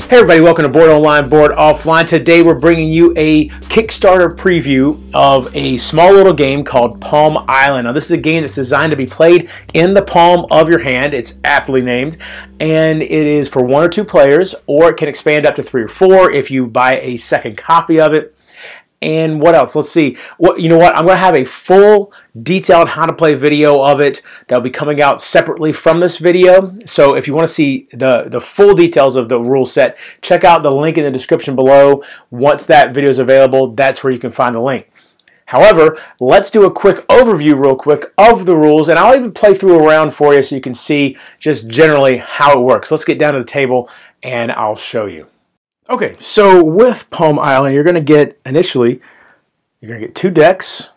Hey everybody, welcome to Board Online, Board Offline. Today we're bringing you a Kickstarter preview of a small little game called Palm Island. Now this is a game that's designed to be played in the palm of your hand. It's aptly named, and it is for 1 or 2 players, or it can expand up to 3 or 4 if you buy a second copy of it. And what else? Let's see. You know what? I'm going to have a full detailed how to play video of it that will be coming out separately from this video. So if you want to see the full details of the rule set, check out the link in the description below. Once that video is available, that's where you can find the link. However, let's do a quick overview real quick of the rules, and I'll even play through a round for you so you can see just generally how it works. Let's get down to the table and I'll show you. Okay, so with Palm Island, you're going to get, initially, you're going to get 2 decks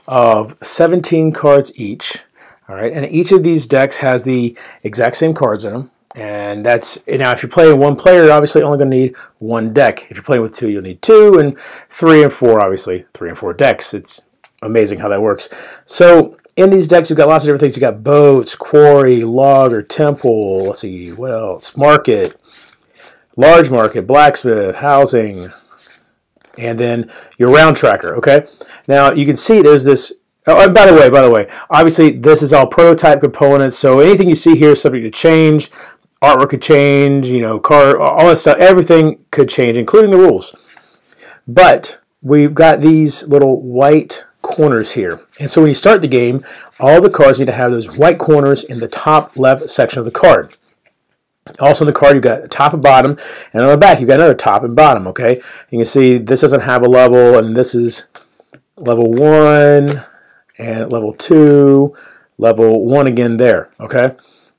of 17 cards each. All right, and each of these decks has the exact same cards in them. And that's, now if you're playing 1 player, you're obviously only going to need 1 deck. If you're playing with 2, you'll need 2, and 3 and 4, obviously, 3 and 4 decks. It's amazing how that works. So in these decks, you've got lots of different things. You've got boats, quarry, log, or temple. Let's see, what else? Market. Large market, blacksmith, housing, and then your round tracker, okay? Now, you can see there's this, oh, and by the way, obviously, this is all prototype components, so anything you see here is subject to change. Artwork could change, you know, all that stuff, everything could change, including the rules. But we've got these little white corners here. And so when you start the game, all the cards need to have those white corners in the top left section of the card. Also in the card, you've got top and bottom, and on the back, you've got another top and bottom, okay? You can see this doesn't have a level, and this is level 1, and level 2, level 1 again there, okay?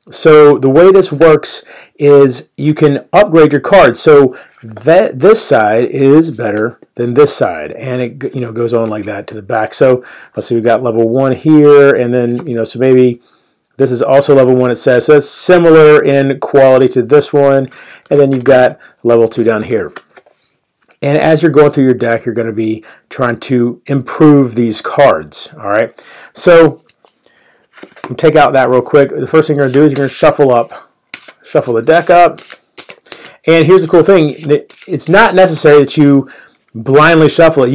So the way this works is you can upgrade your cards. So this side is better than this side, and it goes on like that to the back. So let's see, we've got level 1 here, and then, so maybe this is also level 1, it says. So it's similar in quality to this one. And then you've got level 2 down here. And as you're going through your deck, you're going to be trying to improve these cards. All right. So I'm going to take out that real quick. The first thing you're going to do is you're going to shuffle the deck up. And here's the cool thing. It's not necessary that you blindly shuffle it.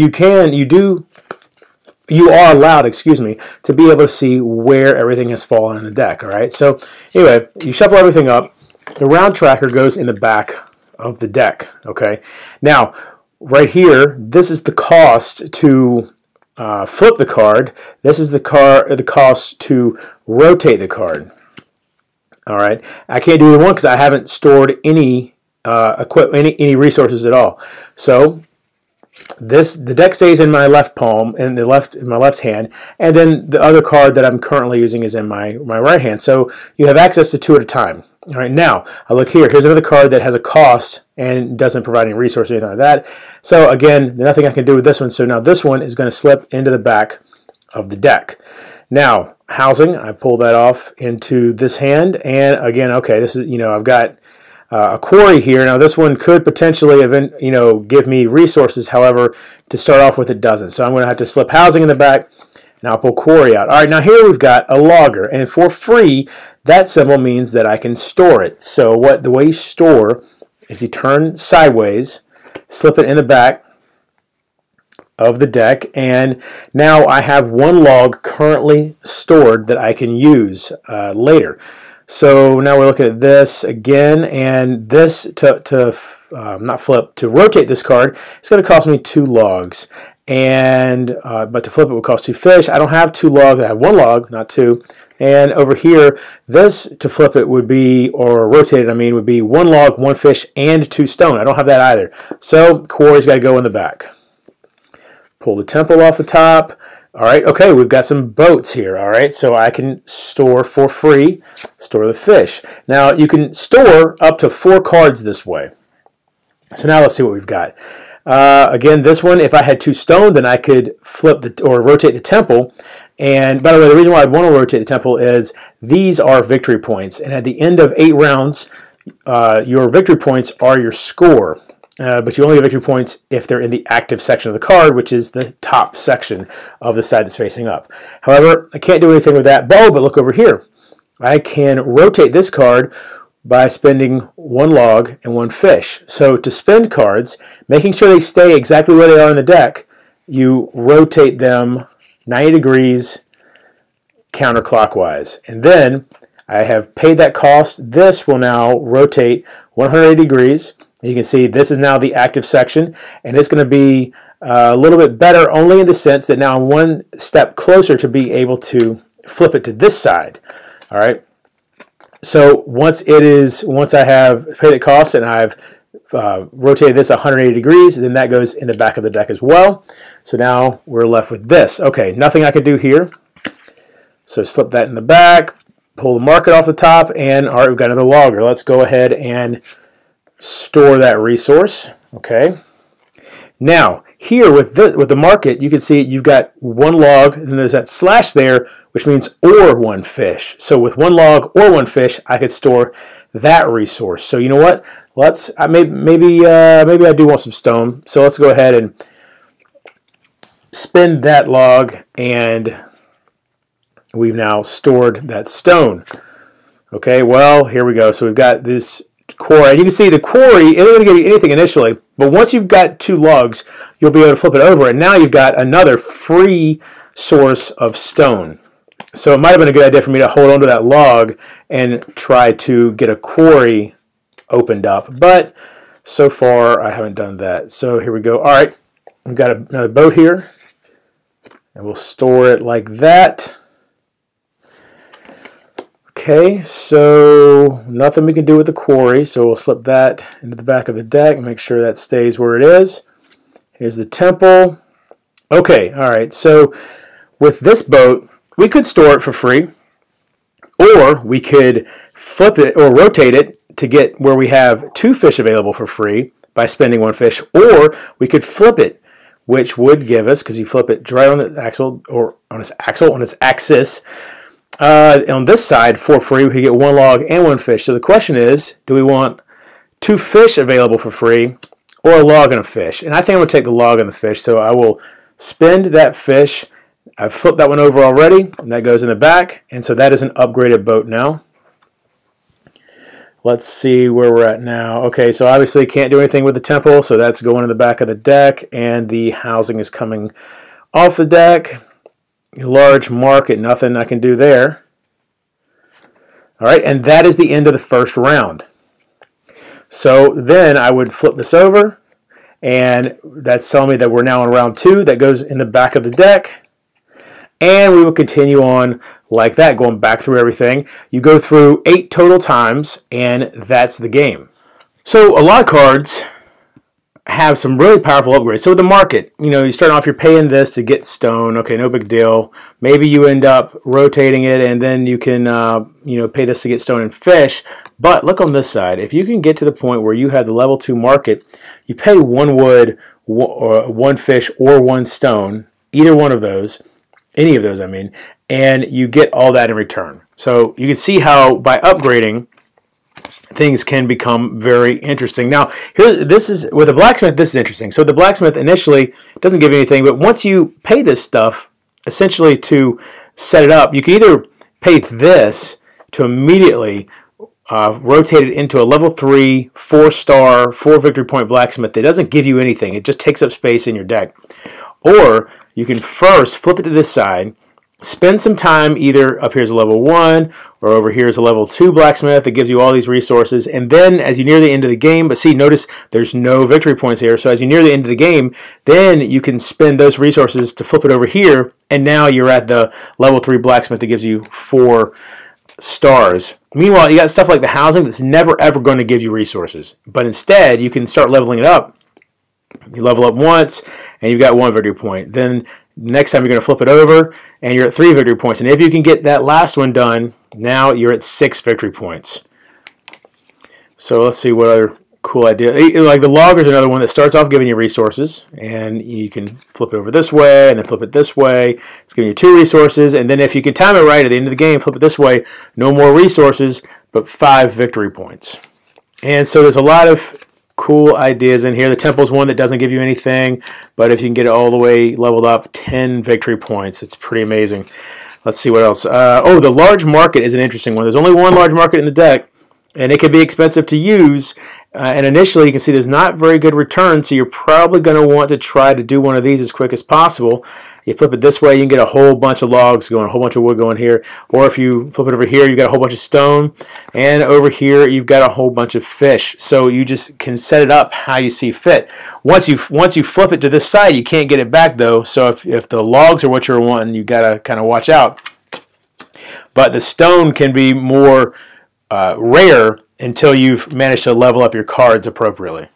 You are allowed, to be able to see where everything has fallen in the deck, all right? So anyway, you shuffle everything up. The round tracker goes in the back of the deck, okay? Now, right here, this is the cost to flip the card. This is the cost to rotate the card, all right? I can't do either one because I haven't stored any any resources at all. So the deck stays in my left palm, in my left hand, and then the other card that I'm currently using is in my right hand. So you have access to 2 at a time. All right, now I look here. Here's another card that has a cost and doesn't provide any resource or anything like that. So again, nothing I can do with this one. So now this one is going to slip into the back of the deck. Now housing, I pull that off into this hand, and again, okay, this is I've got a quarry here. Now this one could potentially give me resources. However, to start off with, it doesn't. So I'm going to have to slip housing in the back, and I'll pull quarry out. All right, now here we've got a logger, and for free, that symbol means that I can store it. So the way you store is you turn sideways, slip it in the back of the deck, and now I have 1 log currently stored that I can use later. So now we're looking at this again, and this to rotate this card, it's going to cost me 2 logs, and but to flip it would cost 2 fish. I don't have 2 logs; I have 1 log, not 2. And over here, this to flip it would be, or rotate it, would be 1 log, 1 fish, and 2 stone. I don't have that either. So quarry's got to go in the back. Pull the temple off the top. All right, okay, we've got some boats here, all right? So I can store for free, store the fish. Now, you can store up to 4 cards this way. So now let's see what we've got. Again, this one, if I had 2 stone, then I could flip or rotate the temple. And by the way, the reason why I'd want to rotate the temple is these are victory points. And at the end of 8 rounds, your victory points are your score. But you only get victory points if they're in the active section of the card, which is the top section of the side that's facing up. However, I can't do anything with that. But look over here. I can rotate this card by spending 1 log and 1 fish. So to spend cards, making sure they stay exactly where they are in the deck, you rotate them 90 degrees counterclockwise. And then I have paid that cost. This will now rotate 180 degrees. You can see this is now the active section, and it's going to be a little bit better only in the sense that now I'm one step closer to being able to flip it to this side. All right. So once I have paid the cost and I've rotated this 180 degrees, then that goes in the back of the deck as well. So now we're left with this. Okay, nothing I can do here. So slip that in the back, pull the market off the top, and all right, we've got another logger. Let's go ahead and store that resource. Okay. Now here with the market, you can see you've got 1 log, and there's that slash there, which means or 1 fish. So with 1 log or 1 fish, I could store that resource. So you know what? Maybe I do want some stone. So let's go ahead and spend that log, and we've now stored that stone. Okay, well, here we go. So we've got this quarry, and you can see the quarry isn't going to give you anything initially, but once you've got 2 logs, you'll be able to flip it over, and now you've got another free source of stone. So it might have been a good idea for me to hold on to that log and try to get a quarry opened up, but so far I haven't done that. So here we go. All right, we've got another boat here, and we'll store it like that. Okay, so nothing we can do with the quarry, so we'll slip that into the back of the deck and make sure that stays where it is. Here's the temple. Okay, all right, so with this boat, we could store it for free, or we could flip it or rotate it to get where we have 2 fish available for free by spending 1 fish, or we could flip it, which would give us, because you flip it right on the axle, or on its axis, on this side for free, we could get 1 log and 1 fish. So the question is, do we want 2 fish available for free or a log and a fish? And I think I'm going to take the log and the fish. So I will spend that fish. I've flipped that one over already, and that goes in the back. And so that is an upgraded boat now. Let's see where we're at now. Okay, so obviously can't do anything with the temple, so that's going in the back of the deck, and the housing is coming off the deck. Large market, nothing I can do there. All right, and that is the end of the first round. So then I would flip this over, and that's telling me that we're now on round 2. That goes in the back of the deck, and we will continue on like that, going back through everything. You go through 8 total times, and that's the game. So a lot of cards have some really powerful upgrades. So with the market, you start off, you're paying this to get stone. Okay, no big deal. Maybe you end up rotating it, and then you can pay this to get stone and fish. But look on this side. If you can get to the point where you have the level 2 market, you pay 1 wood, or 1 fish, or 1 stone, either one of those, any of those, I mean, and you get all that in return. So you can see how by upgrading, things can become very interesting. Now, with the blacksmith, this is interesting. So the blacksmith initially doesn't give you anything, but once you pay this stuff, essentially to set it up, you can either pay this to immediately rotate it into a level 3, 4-star, 4 victory point blacksmith that doesn't give you anything. It just takes up space in your deck. Or you can first flip it to this side, spend some time either up here is a level 1 or over here is a level 2 blacksmith that gives you all these resources, and then as you near the end of the game, but see, notice there's no victory points here, so as you near the end of the game, then you can spend those resources to flip it over here, and now you're at the level 3 blacksmith that gives you 4 stars. Meanwhile, you got stuff like the housing that's never ever going to give you resources, but instead you can start leveling it up. You level up once and you've got 1 victory point. Then next time you're going to flip it over and you're at 3 victory points. And if you can get that last one done, now you're at 6 victory points. So let's see what other cool idea. Like the logger is another one that starts off giving you resources, and you can flip it over this way and then flip it this way. It's giving you 2 resources, and then if you can time it right at the end of the game, flip it this way, no more resources, but 5 victory points. And so there's a lot of cool ideas in here. The temple's one that doesn't give you anything, but if you can get it all the way leveled up, 10 victory points. It's pretty amazing. Let's see what else. Oh, the large market is an interesting one. There's only 1 large market in the deck, and it can be expensive to use. And initially, you can see there's not very good return, so you're probably going to want to try to do one of these as quick as possible. You flip it this way, you can get a whole bunch of logs going, a whole bunch of wood going here. Or if you flip it over here, you've got a whole bunch of stone. And over here, you've got a whole bunch of fish. So you just can set it up how you see fit. Once you flip it to this side, you can't get it back, though. So if the logs are what you're wanting, you've got to kind of watch out. But the stone can be more rare until you've managed to level up your cards appropriately.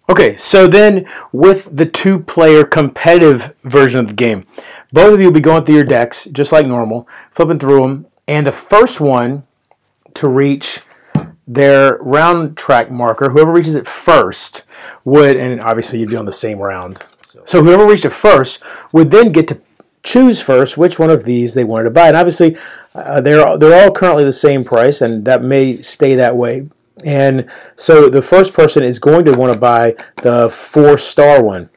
Okay, so then with the two-player competitive version of the game, both of you will be going through your decks just like normal, flipping through them, and the first one to reach their round track marker, whoever reaches it first would, and obviously you'd be on the same round, so whoever reached it first would then get to choose first which one of these they wanted to buy. And obviously, they're all currently the same price, and that may stay that way. And so the first person is going to want to buy the 4-star one.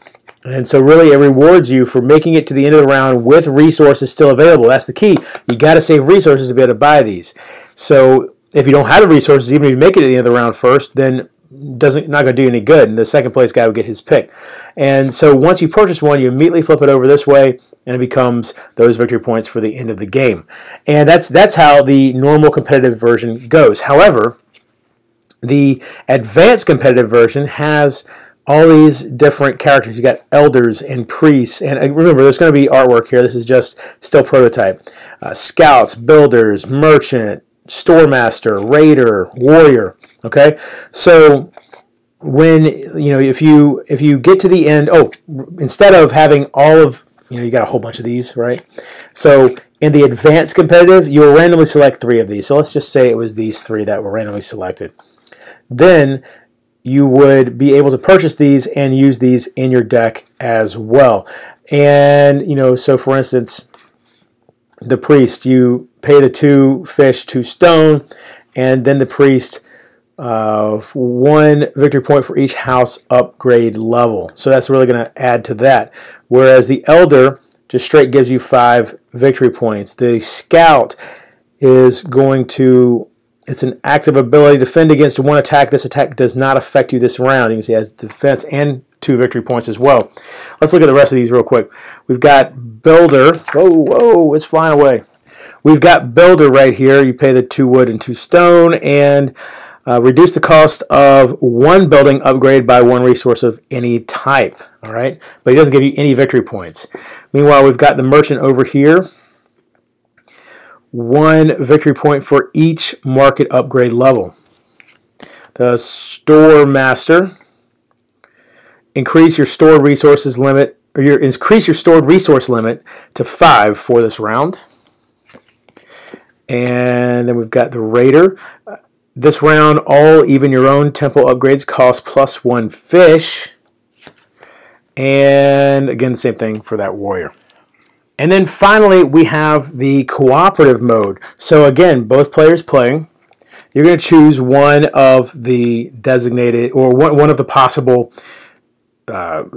And so really it rewards you for making it to the end of the round with resources still available. That's the key. You got to save resources to be able to buy these. So if you don't have the resources, even if you make it to the end of the round first, then not going to do you any good, and the second place guy will get his pick. And so once you purchase one, you immediately flip it over this way, and it becomes those victory points for the end of the game. And that's how the normal competitive version goes. However, the advanced competitive version has all these different characters. You got elders and priests, and remember, there's going to be artwork here. This is just still prototype. Scouts, builders, merchant, store master, raider, warrior. Okay, so when if you get to the end, instead of having all of you got a whole bunch of these, right? So in the advanced competitive, you'll randomly select 3 of these. So let's just say it was these 3 that were randomly selected. Then you would be able to purchase these and use these in your deck as well. And so for instance, the priest, you pay the 2 fish, 2 stone, and then the priest 1 victory point for each house upgrade level. So that's really going to add to that. Whereas the elder just straight gives you 5 victory points. The scout is going to, it's an active ability to defend against 1 attack. This attack does not affect you this round. You can see it has defense and 2 victory points as well. Let's look at the rest of these real quick. We've got builder. Whoa, it's flying away. We've got builder right here. You pay the 2 wood and 2 stone, and reduce the cost of 1 building upgrade by 1 resource of any type. All right, but he doesn't give you any victory points. Meanwhile, we've got the merchant over here. 1 victory point for each market upgrade level. The store master, increase your stored resources limit, or increase your stored resource limit to 5 for this round. And then we've got the raider. This round, all even your own temple upgrades cost +1 fish. And again, the same thing for that warrior. And then finally, we have the cooperative mode. So again, both players playing. You're going to choose one of the designated, or one of the possible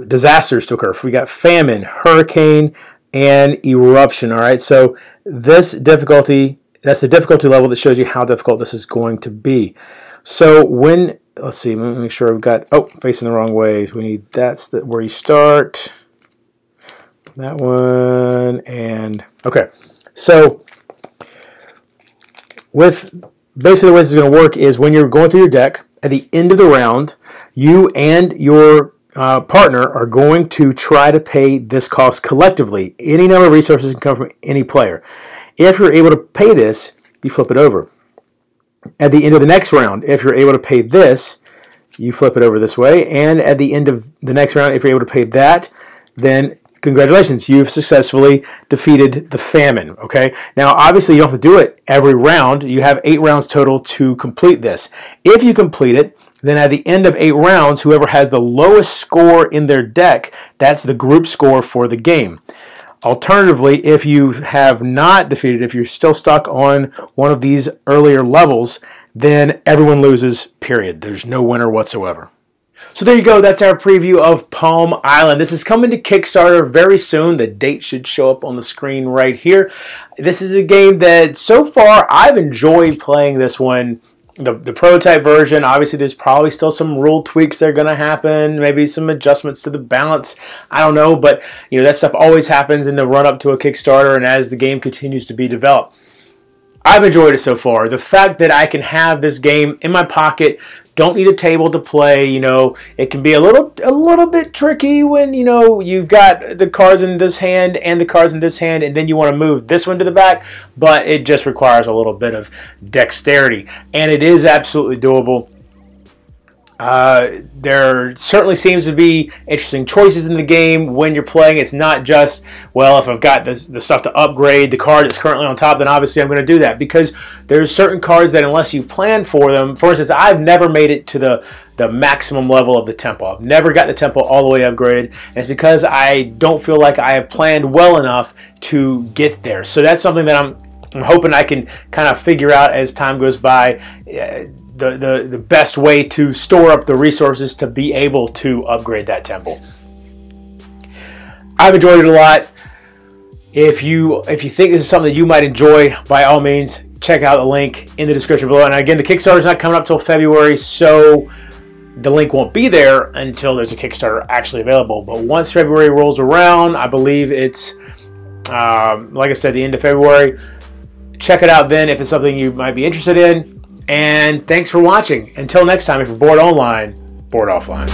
disasters to occur. We got famine, hurricane, and eruption. All right, so this difficulty, that's the difficulty level that shows you how difficult this is going to be. So when, let's see, let me make sure we've got, facing the wrong way. We need, that's where you start. That one, and okay. So with basically the way this is going to work is when you're going through your deck, at the end of the round, you and your partner are going to try to pay this cost collectively. Any number of resources can come from any player. If you're able to pay this, you flip it over. At the end of the next round, if you're able to pay this, you flip it over this way. And at the end of the next round, if you're able to pay that, then congratulations, you've successfully defeated the famine, okay? Now, obviously, you don't have to do it every round. You have 8 rounds total to complete this. If you complete it, then at the end of 8 rounds, whoever has the lowest score in their deck, that's the group score for the game. Alternatively, if you have not defeated, if you're still stuck on one of these earlier levels, then everyone loses, period. There's no winner whatsoever. So there you go. That's our preview of Palm Island. This is coming to Kickstarter very soon. The date should show up on the screen right here. This is a game that so far I've enjoyed playing this one the prototype version. Obviously, there's probably still some rule tweaks that are going to happen, maybe some adjustments to the balance. I don't know, but that stuff always happens in the run-up to a Kickstarter and as the game continues to be developed. I've enjoyed it so far. The fact that I can have this game in my pocket, don't need a table to play, it can be a little bit tricky when, you've got the cards in this hand and the cards in this hand, and then you want to move this one to the back, but it just requires a little bit of dexterity, and it is absolutely doable. There certainly seems to be interesting choices in the game when you're playing. It's not just, well, if I've got the stuff to upgrade the card that's currently on top, then obviously I'm going to do that, because there's certain cards that unless you plan for them, for instance, I've never made it to the maximum level of the tempo. I've never got the tempo all the way upgraded, and it's because I don't feel like I have planned well enough to get there. So that's something that I'm hoping I can kind of figure out as time goes by. The best way to store up the resources to be able to upgrade that temple. I've enjoyed it a lot. If you think this is something that you might enjoy, by all means, check out the link in the description below. And again, the Kickstarter is not coming up till February, so the link won't be there until there's a Kickstarter actually available. But once February rolls around, I believe it's, like I said, the end of February. Check it out then if it's something you might be interested in. And thanks for watching. Until next time, if you're bored online, bored offline.